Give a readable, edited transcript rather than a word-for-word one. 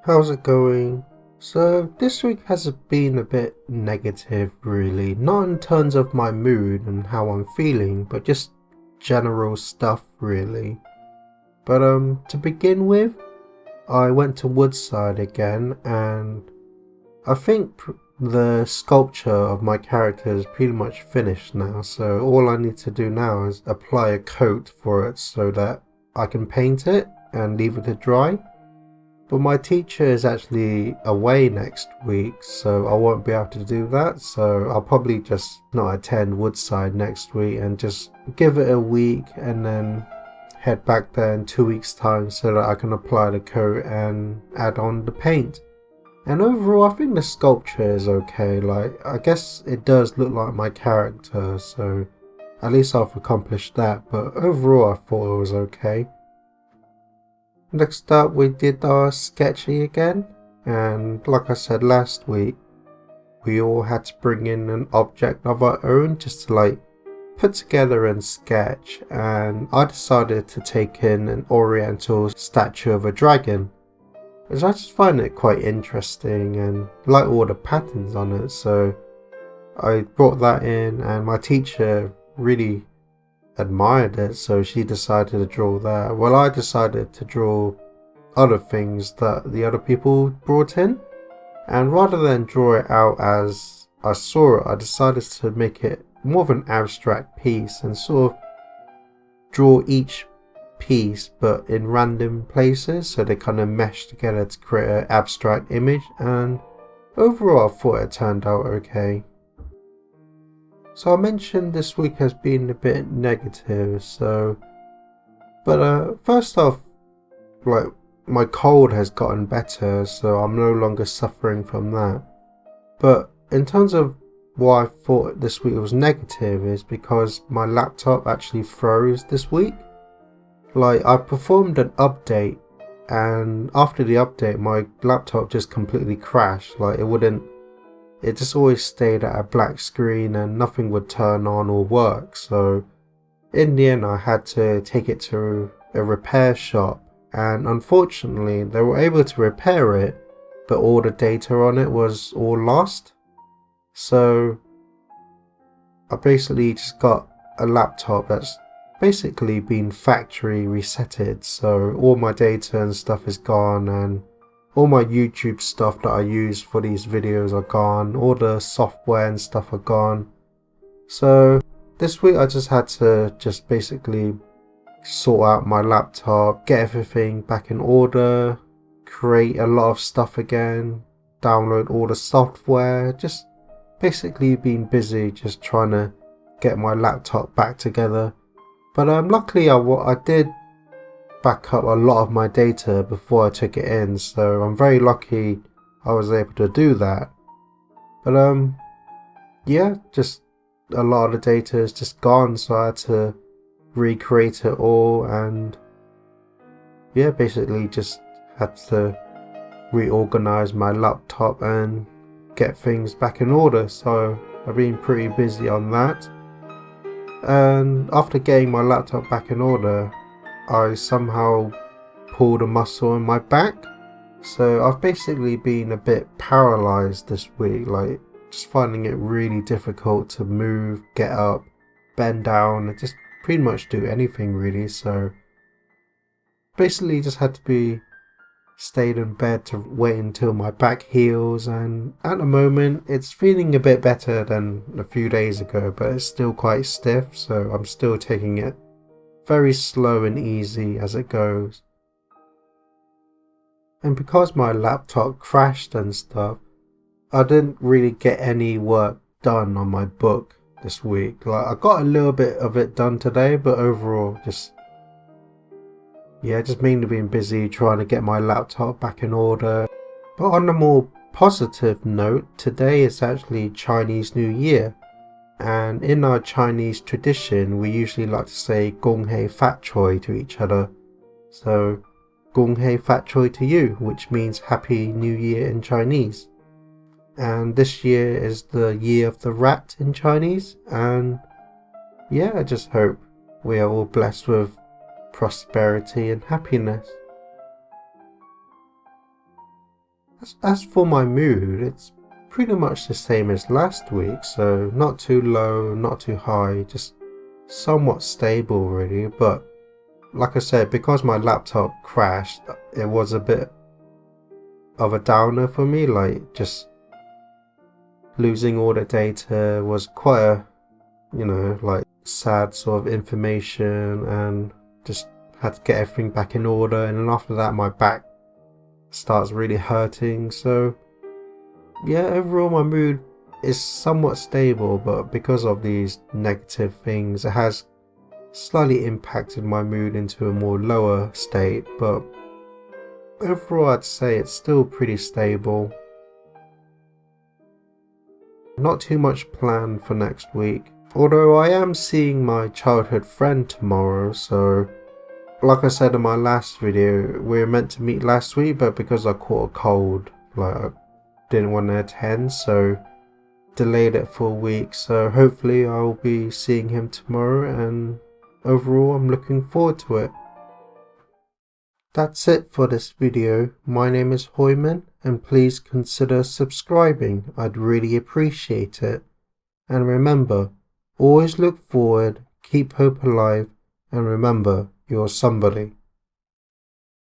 How's it going? So this week has been a bit negative really, not in terms of my mood and how I'm feeling, but just general stuff really. But to begin with, I went to Woodside again and I think the sculpture of my character is pretty much finished now, so all I need to do now is apply a coat for it so that I can paint it and leave it to dry. But my teacher is actually away next week, so I won't be able to do that, so I'll probably just not attend Woodside next week and just give it a week and then head back there in 2 weeks time so that I can apply the coat and add on the paint. And overall I think the sculpture is okay, like I guess it does look like my character, so at least I've accomplished that, but overall I thought it was okay. Next up we did our sketchy again, and like I said last week, we all had to bring in an object of our own just to like put together and sketch, and I decided to take in an oriental statue of a dragon, which I just find it quite interesting and like all the patterns on it, so I brought that in and my teacher really admired it, so she decided to draw that. Well, I decided to draw other things that the other people brought in, and rather than draw it out as I saw it, I decided to make it more of an abstract piece and sort of draw each piece but in random places so they kind of mesh together to create an abstract image, and overall I thought it turned out okay. So I mentioned this week has been a bit negative, but first off, like my cold has gotten better, so I'm no longer suffering from that. But in terms of why I thought this week was negative is because my laptop actually froze this week. Like I performed an update and after the update my laptop just completely crashed, like it just always stayed at a black screen and nothing would turn on or work, so in the end I had to take it to a repair shop, and unfortunately they were able to repair it, but all the data on it was all lost. So I basically just got a laptop that's basically been factory resetted, so all my data and stuff is gone, and all my YouTube stuff that I use for these videos are gone, all the software and stuff are gone. So this week I just had to basically sort out my laptop, get everything back in order, create a lot of stuff again, download all the software, just basically been busy just trying to get my laptop back together. But luckily I did back up a lot of my data before I took it in, so I'm very lucky I was able to do that. But yeah, just a lot of the data is just gone, so I had to recreate it all, and yeah, basically just had to reorganize my laptop and get things back in order, so I've been pretty busy on that. And after getting my laptop back in order, I somehow pulled a muscle in my back, so I've basically been a bit paralyzed this week, like just finding it really difficult to move, get up, bend down, and just pretty much do anything really. So basically just had to be stayed in bed to wait until my back heals, and at the moment it's feeling a bit better than a few days ago, but it's still quite stiff, so I'm still taking it very slow and easy as it goes. And because my laptop crashed and stuff, I didn't really get any work done on my book this week. Like I got a little bit of it done today, but overall just mainly been busy trying to get my laptop back in order. But on a more positive note, today is actually Chinese New Year. And in our Chinese tradition, we usually like to say Gong Hei Fat Choi to each other. So, Gong Hei Fat Choi to you, which means Happy New Year in Chinese. And this year is the Year of the Rat in Chinese. And yeah, I just hope we are all blessed with prosperity and happiness. As for my mood, it's pretty much the same as last week, so not too low, not too high, just somewhat stable really. But like I said, because my laptop crashed, it was a bit of a downer for me. Like, just losing all the data was quite a, like, sad sort of information, and just had to get everything back in order. And then after that, my back starts really hurting. So yeah, overall my mood is somewhat stable, but because of these negative things, it has slightly impacted my mood into a more lower state. But overall I'd say it's still pretty stable. Not too much planned for next week, although I am seeing my childhood friend tomorrow. So like I said in my last video, we were meant to meet last week, but because I caught a cold, I didn't want to attend, so delayed it for a week. So hopefully I'll be seeing him tomorrow, and overall I'm looking forward to it. That's it for this video. My name is Hoiman, and please consider subscribing. I'd really appreciate it. And remember, always look forward, keep hope alive, and remember, you're somebody.